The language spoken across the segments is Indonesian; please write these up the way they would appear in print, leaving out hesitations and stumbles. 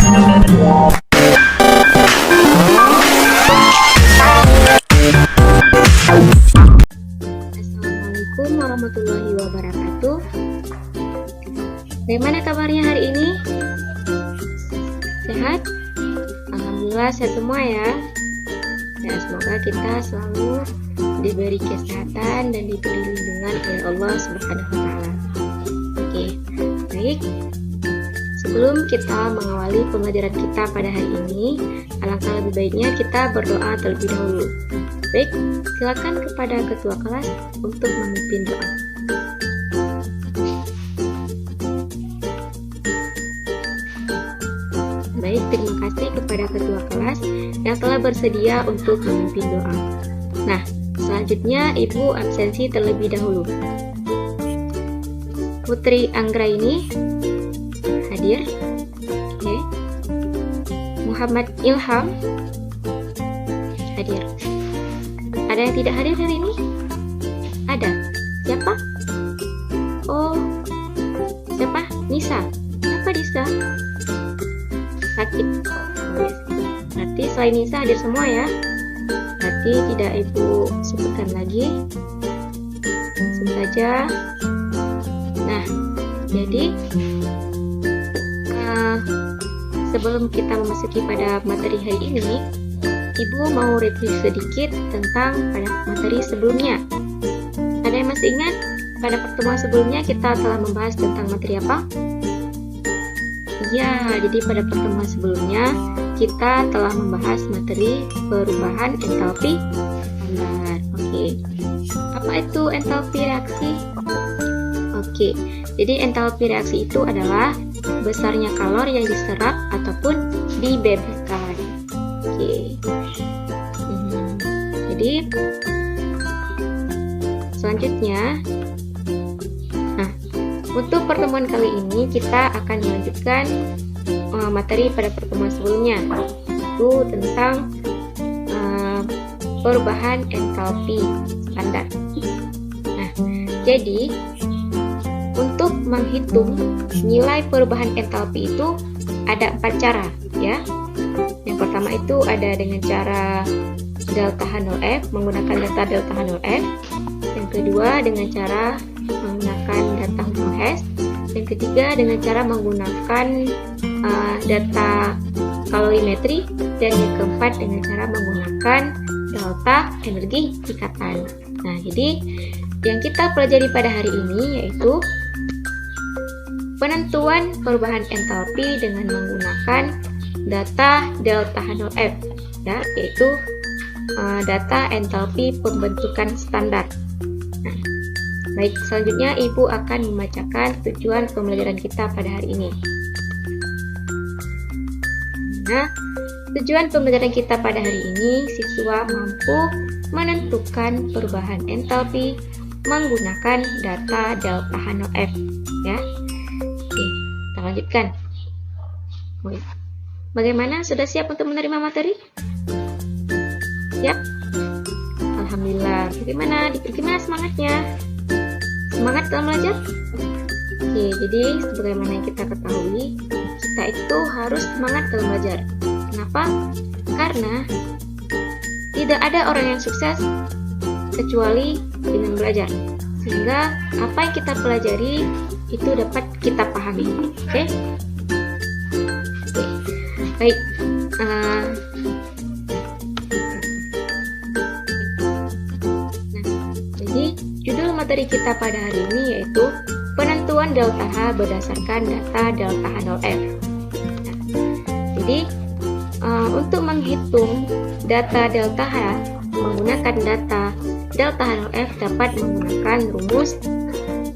Assalamualaikum warahmatullahi wabarakatuh. Bagaimana kabarnya hari ini? Sehat? Alhamdulillah sehat semua ya. Semoga kita selalu diberi kesehatan dan diberi lindungan oleh Allah Subhanahu wa Ta'ala. Oke, baik. Sebelum kita mengawali pembelajaran kita pada hari ini, alangkah lebih baiknya kita berdoa terlebih dahulu. Baik, silakan kepada ketua kelas untuk memimpin doa. Baik, terima kasih kepada ketua kelas yang telah bersedia untuk memimpin doa. Nah, selanjutnya Ibu absensi terlebih dahulu. Putri Anggraini hadir. Oke. Muhammad Ilham hadir. Ada yang tidak hadir hari ini? Ada. Siapa? Oh, siapa? Nisa. Siapa Nisa? Sakit. Berarti selain Nisa hadir semua ya. Berarti tidak Ibu sebutkan lagi. Langsung saja. Nah, jadi sebelum kita memasuki pada materi hari ini, Ibu mau review sedikit tentang pada materi sebelumnya. Ada yang masih ingat? Pada pertemuan sebelumnya kita telah membahas tentang materi apa? Ya, jadi pada pertemuan sebelumnya kita telah membahas materi perubahan entalpi standar. Oke. Apa itu entalpi reaksi? Oke. Jadi entalpi reaksi itu adalah besarnya kalor yang diserap ataupun dibebaskan. Oke. Jadi selanjutnya, untuk pertemuan kali ini kita akan melanjutkan materi pada pertemuan sebelumnya, yaitu tentang perubahan entalpi standar. Nah, jadi untuk menghitung nilai perubahan entalpi itu ada 4 cara ya. Yang pertama itu ada dengan cara delta H0F, menggunakan data delta H0F. Yang kedua dengan cara menggunakan data H0S. Yang ketiga dengan cara menggunakan data kalorimetri. Dan yang keempat dengan cara menggunakan delta energi ikatan. Nah, jadi yang kita pelajari pada hari ini yaitu penentuan perubahan entalpi dengan menggunakan data delta H0F ya, yaitu data entalpi pembentukan standar. Nah, baik, selanjutnya Ibu akan membacakan tujuan pembelajaran kita pada hari ini. Nah, tujuan pembelajaran kita pada hari ini, siswa mampu menentukan perubahan entalpi menggunakan data delta H0F ya. Oke, kita lanjutkan. Bagaimana? Sudah siap untuk menerima materi? Siap? Alhamdulillah. Bagaimana semangatnya? Semangat dalam belajar? Oke, jadi sebagaimana yang kita ketahui, kita itu harus semangat dalam belajar. Kenapa? Karena tidak ada orang yang sukses kecuali dengan belajar. Sehingga apa yang kita pelajari itu dapat kita pahami. Oke? Baik. Jadi judul materi kita pada hari ini yaitu penentuan delta H berdasarkan data delta H0F. Jadi untuk menghitung data delta H menggunakan data delta H0F dapat menggunakan rumus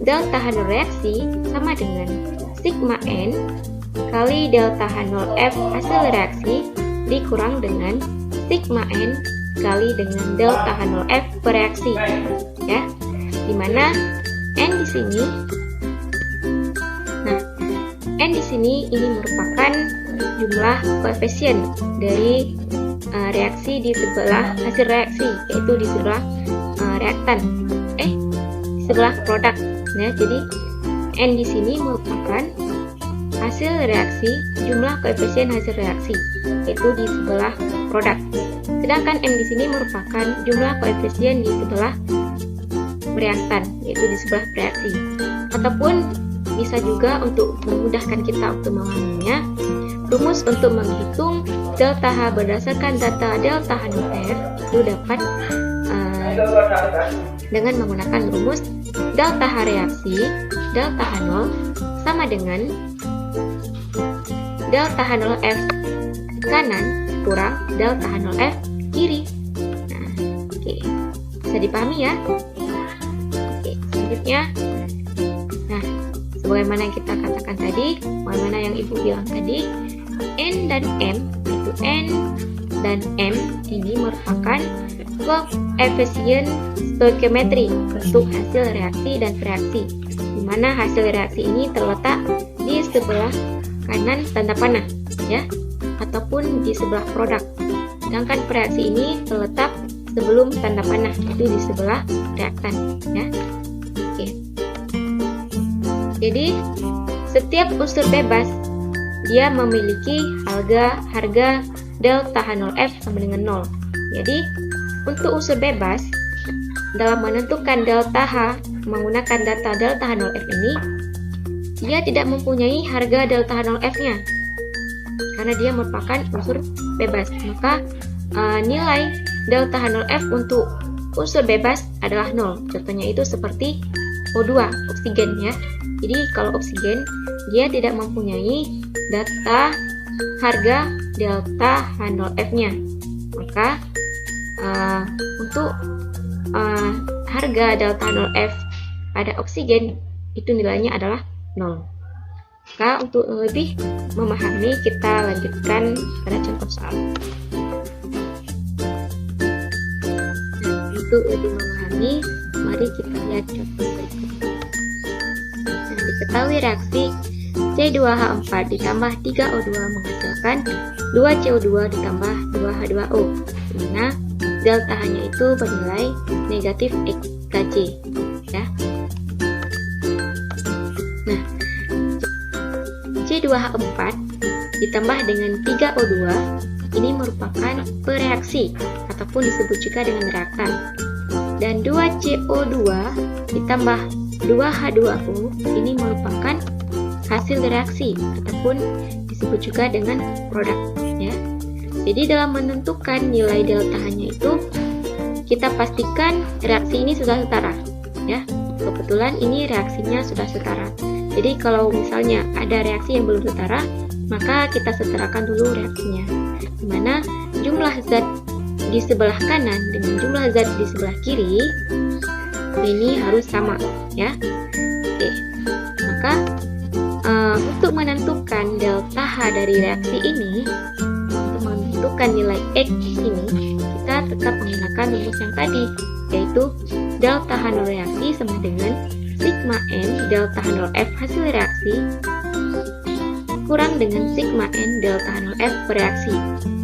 delta H0 reaksi sama dengan sigma N kali delta H0F hasil reaksi dikurang dengan sigma N kali dengan delta H0F bereaksi ya, dimana N di sini, N di sini ini merupakan jumlah koefisien dari reaksi di sebelah hasil reaksi, yaitu di sebelah reaktan, di sebelah produk ya. Jadi N di sini merupakan hasil reaksi, jumlah koefisien hasil reaksi, yaitu di sebelah produk. Sedangkan M di sini merupakan jumlah koefisien di sebelah reaktan, yaitu di sebelah reaksi. Ataupun bisa juga untuk memudahkan kita untuk memahaminya, rumus untuk menghitung delta H berdasarkan data delta H0F itu dapat dengan menggunakan rumus delta H reaksi, delta H0 sama dengan delta H0F kanan kurang delta H0F kiri. Nah, oke. Bisa dipahami ya? Oke, selanjutnya. Nah, sebagaimana yang kita katakan tadi, bagaimana yang Ibu bilang tadi, N dan M, yaitu N dan M ini merupakan koefisien stoikiometri untuk hasil reaksi dan reaksi, di mana hasil reaksi ini terletak di sebelah kanan tanda panah, ya, ataupun di sebelah produk. Sedangkan reaksi ini terletak sebelum tanda panah, itu di sebelah reaktan, ya. Oke. Jadi setiap unsur bebas dia memiliki harga delta H0F sama dengan 0. Jadi untuk unsur bebas dalam menentukan delta H menggunakan data delta H0F ini, dia tidak mempunyai harga delta H0F-nya karena dia merupakan unsur bebas. Maka nilai delta H0F untuk unsur bebas adalah 0. Contohnya itu seperti O2, oksigen, ya. Jadi kalau oksigen dia tidak mempunyai harga delta H0F-nya. Maka untuk harga delta H0F pada oksigen itu nilainya adalah 0. Maka untuk lebih memahami, kita lanjutkan pada contoh soal. Nah, untuk lebih memahami, mari kita lihat contoh berikut. Nah, diketahui reaksi C2H4 ditambah 3O2 menghasilkan 2CO2 ditambah 2H2O, di mana delta H-nya itu bernilai negatif Kj, ya. Nah, C2H4 ditambah dengan 3O2 ini merupakan bereaksi ataupun disebut juga dengan reaktan. Dan 2CO2 ditambah 2H2O ini merupakan hasil reaksi ataupun disebut juga dengan produk, ya. Jadi dalam menentukan nilai delta H-nya itu kita pastikan reaksi ini sudah setara, ya. Kebetulan ini reaksinya sudah setara. Jadi kalau misalnya ada reaksi yang belum setara, maka kita setarakan dulu reaksinya. Di mana jumlah zat di sebelah kanan dengan jumlah zat di sebelah kiri ini harus sama, ya. Oke. Maka untuk menentukan delta H dari reaksi ini, untuk menentukan nilai X ini, kita tetap menggunakan rumus yang tadi, yaitu delta H0 reaksi sama dengan sigma N delta H0F hasil reaksi kurang dengan sigma N delta H0F bereaksi.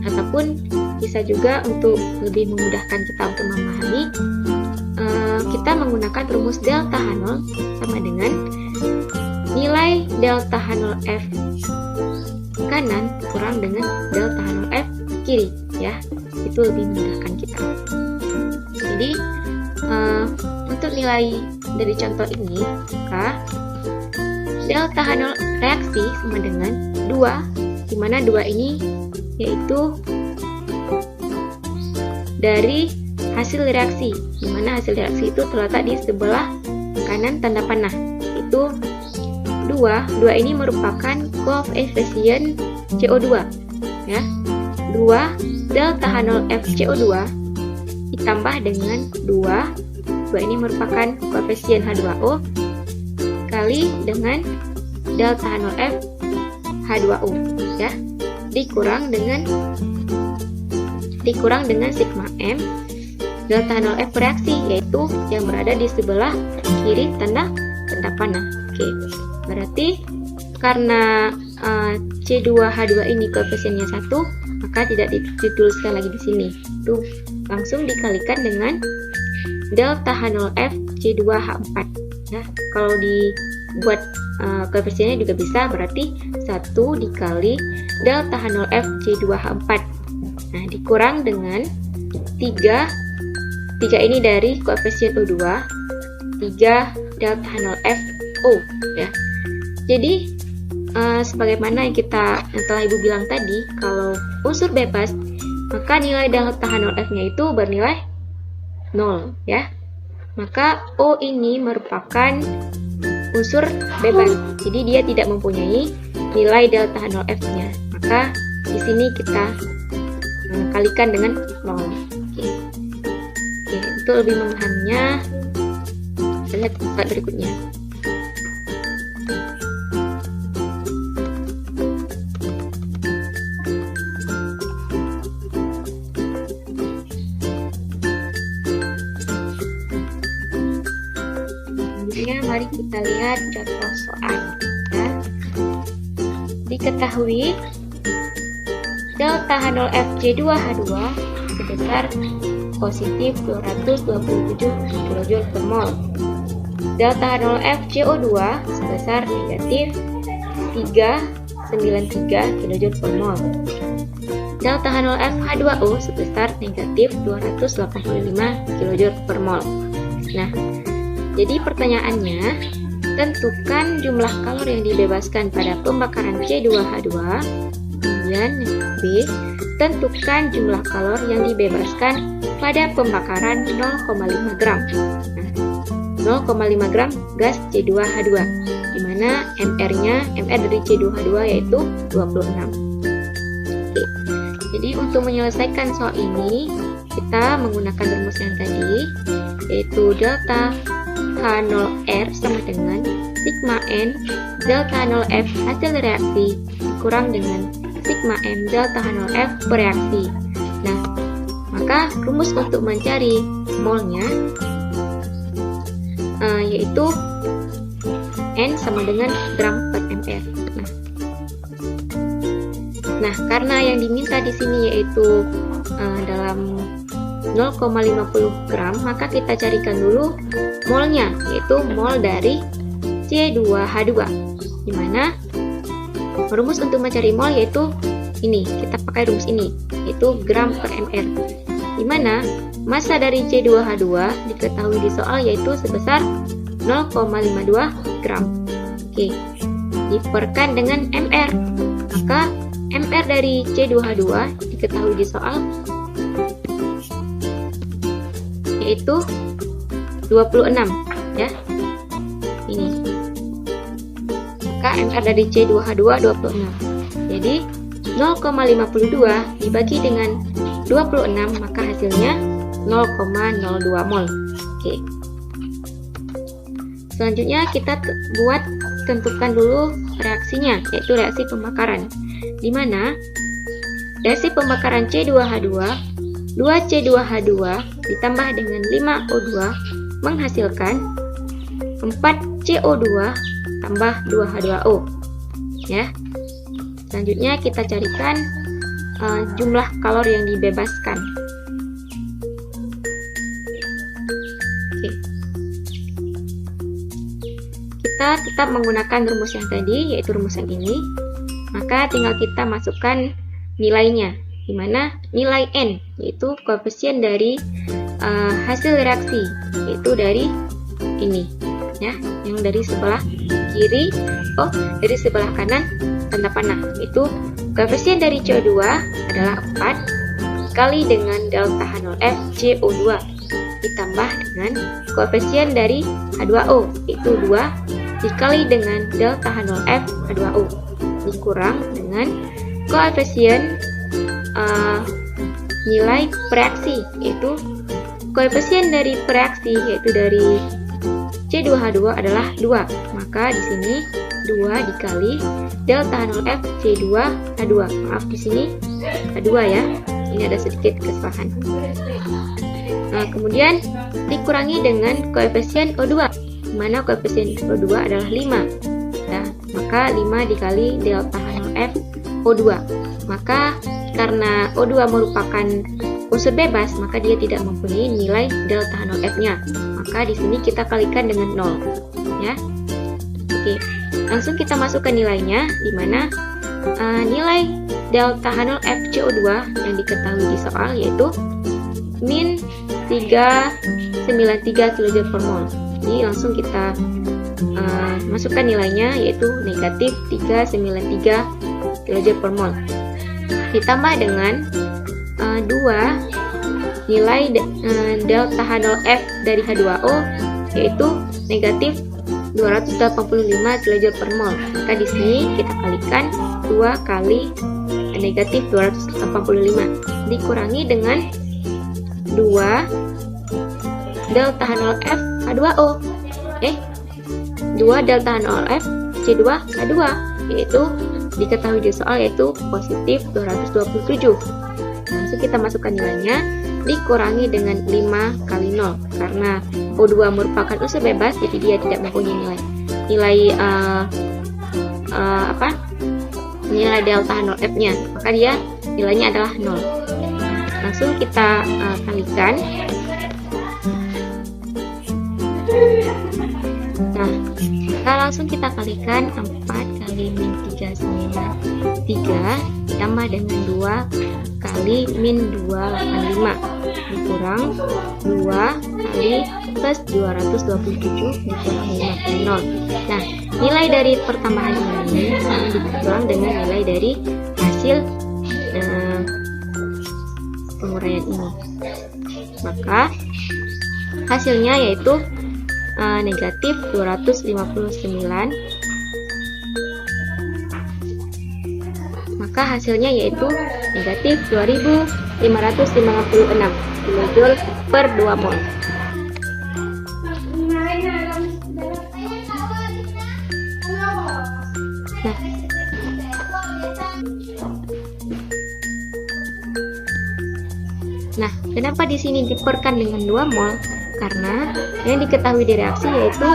Ataupun bisa juga untuk lebih memudahkan kita untuk memahami, kita menggunakan rumus delta H0 sama dengan nilai delta H0F kanan kurang dengan delta H0F kiri, ya. Itu lebih memudahkan kita. Jadi untuk nilai dari contoh ini, maka delta H0 reaksi sama dengan 2, di mana 2 ini yaitu dari hasil reaksi, di mana hasil reaksi itu terletak di sebelah kanan tanda panah. Itu 2 ini merupakan koefisien CO2, ya. 2 delta H0F CO2 ditambah dengan 2 ini merupakan koefisien H2O kali dengan delta H0F H2O, ya, dikurang dengan sigma M delta H0F reaksi, yaitu yang berada di sebelah kiri tanda panah. Oke, berarti karena C2H2 ini koefisiennya 1, maka tidak dituliskan lagi di sini. Itu langsung dikalikan dengan delta H0F C2H4, ya. Kalau di buat koefisiennya juga bisa, berarti 1 dikali delta H0F C2H4. Nah, dikurang dengan 3 ini dari koefisien O2, 3 delta H0F O ya. Jadi sebagaimana yang telah Ibu bilang tadi, kalau unsur bebas maka nilai delta H0F-nya itu bernilai 0 ya. Maka O ini merupakan unsur bebas. Jadi dia tidak mempunyai nilai delta H0F-nya. Maka di sini kita kalikan dengan 0. Oke, untuk lebih memahaminya kita lihat slide berikutnya. Mari kita lihat contoh soal ya. Diketahui delta H0F C2H2 sebesar positif 227 kJ per mol. Delta H0F CO2 sebesar negatif 393 kJ per mol. Delta H0F H2O sebesar negatif 285 kJ per mol. Nah, jadi pertanyaannya, tentukan jumlah kalor yang dibebaskan pada pembakaran C2H2. Kemudian B, tentukan jumlah kalor yang dibebaskan pada pembakaran 0,5 gram. Nah, 0,5 gram gas C2H2, di mana MR dari C2H2 yaitu 26. Oke. Jadi untuk menyelesaikan soal ini, kita menggunakan rumus yang tadi, yaitu delta H0R sama dengan sigma N delta H0F hasil reaksi dikurang dengan sigma M delta H0F bereaksi. Nah, maka rumus untuk mencari molnya yaitu N sama dengan gram per ml. Nah, karena yang diminta di sini yaitu dalam 0,50 gram, maka kita carikan dulu molnya, yaitu mol dari C2H2, dimana rumus untuk mencari mol yaitu ini, kita pakai rumus ini, yaitu gram per ml, dimana massa dari C2H2 diketahui di soal yaitu sebesar 0,52 gram. Oke, diperkan dengan mr, maka mr dari C2H2 diketahui di soal yaitu 26 ya. Ini. Maka MR dari C2H2 26. Jadi 0,52 dibagi dengan 26 maka hasilnya 0,02 mol. Oke. Selanjutnya kita tentukan dulu reaksinya, yaitu reaksi pembakaran. Di mana reaksi pembakaran C2H2 2C2H2 ditambah dengan 5O2 menghasilkan 4CO2 tambah 2H2O ya. Selanjutnya kita carikan jumlah kalor yang dibebaskan. Oke. Kita tetap menggunakan rumus yang tadi, yaitu rumus yang ini. Maka tinggal kita masukkan nilainya, di mana nilai N yaitu koefisien dari hasil reaksi, yaitu dari ini ya, yang dari sebelah kiri, dari sebelah kanan tanda panah, yaitu koefisien dari CO2 adalah 4 kali dengan delta H0F CO2 ditambah dengan koefisien dari H2O yaitu 2 dikali dengan delta H0F H2O dikurang dengan koefisien nilai reaksi, yaitu koefisien dari reaksi yaitu dari C2H2 adalah 2. Maka di sini 2 dikali delta H0F C2H2. Maaf di sini H2 ya. Ini ada sedikit kesalahan. Nah, kemudian dikurangi dengan koefisien O2, di mana koefisien O2 adalah 5. Nah, maka 5 dikali delta H0F O2. Maka karena O2 merupakan unsur bebas, maka dia tidak mempunyai nilai delta H0F-nya. Maka di sini kita kalikan dengan 0, ya. Oke, langsung kita masukkan nilainya, di mana nilai delta H0F CO2 yang diketahui di soal yaitu min 393 kJ per mol. Jadi langsung kita masukkan nilainya yaitu negatif 393 kJ per mol. Ditambah dengan 2 nilai delta H0F dari H2O yaitu negatif 285 kJ per mol. Maka di sini kita kalikan 2 kali negatif 285 dikurangi dengan 2 delta H0F H2O 2 delta H0F C2H2 yaitu diketahui di soal yaitu positif 227. Langsung kita masukkan nilainya dikurangi dengan 5 kali 0 karena O2 merupakan unsur bebas, jadi dia tidak mempunyai nilai delta H0F nya, maka dia nilainya adalah 0. Langsung kita kalikan. Nah, langsung kita kalikan 4 kali min 393 ditambah dengan 2 kali min 285 dikurang 2 kali plus 227 dikurang 5 kali 0. Nah, nilai dari pertambahan ini dikurang dengan nilai dari hasil penguraian ini. Maka hasilnya yaitu negatif 259. Maka hasilnya yaitu negatif 2556 kJ per 2 mol. Nah, kenapa di sini diperkan dengan 2 mol? Karena yang diketahui di reaksi yaitu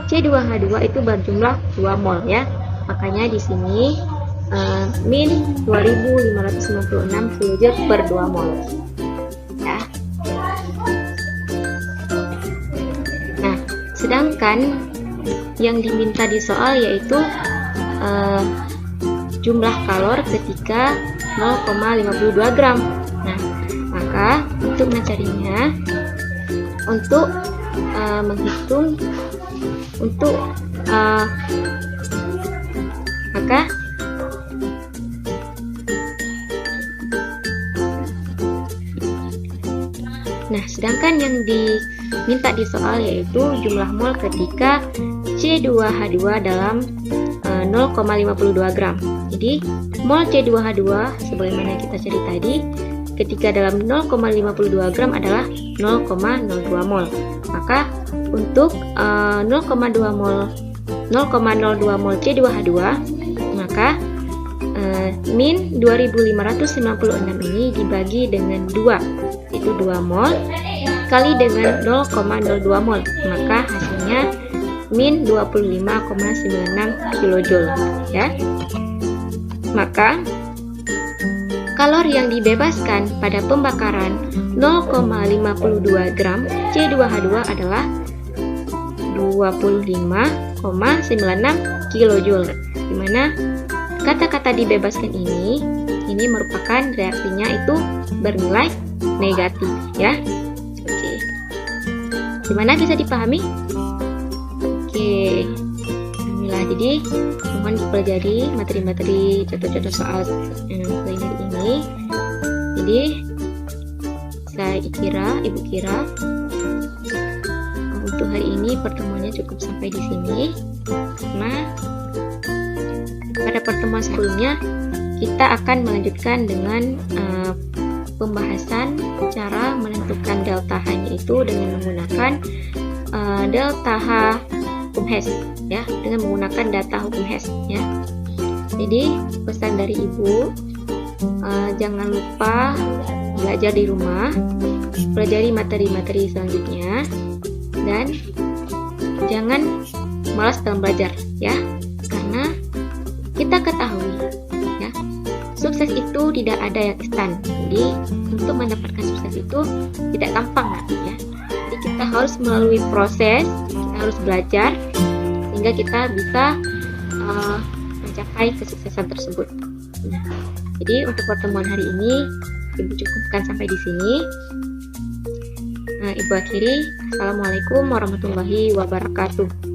C2H2 itu berjumlah 2 mol ya. Makanya di sini min 2596 kJ per 2 mol. Ya. Nah, sedangkan yang diminta di soal yaitu jumlah kalor ketika 0,52 gram. Nah, maka untuk mencarinya, untuk menghitung maka sedangkan yang diminta di soal yaitu jumlah mol ketika C2H2 dalam 0,52 gram. Jadi mol C2H2 sebagaimana kita cari tadi ketika dalam 0,52 gram adalah 0,02 mol. Maka untuk 0,02 mol C2H2 maka min 2596 ini dibagi dengan 2, itu 2 mol kali dengan 0,02 mol, maka hasilnya min 25,96 kJ ya. Maka kalor yang dibebaskan pada pembakaran 0,52 gram C2H2 adalah 25,96 kJ, dimana kata-kata dibebaskan ini merupakan reaksinya itu bernilai negatif ya. Oke, gimana bisa dipahami? Oke, inilah jadi mohon dipelajari materi-materi contoh-contoh soal lainnya ini. Jadi Ibu Kira untuk hari ini pertemuannya cukup sampai di sini, karena pada pertemuan sebelumnya kita akan melanjutkan dengan pembahasan cara menentukan delta H-nya itu dengan menggunakan delta H hukum Hess ya, dengan menggunakan data hukum Hess ya. Jadi pesan dari Ibu, jangan lupa belajar di rumah, pelajari materi-materi selanjutnya, dan jangan malas dalam belajar ya, karena kita ketahui ya, sukses itu tidak ada yang instan. Jadi untuk mendapatkan sukses itu tidak gampang ya. Jadi kita harus melalui proses, kita harus belajar sehingga kita bisa mencapai kesuksesan tersebut. Nah, jadi untuk pertemuan hari ini Ibu cukupkan sampai di sini. Ibu akhiri, Assalamualaikum warahmatullahi wabarakatuh.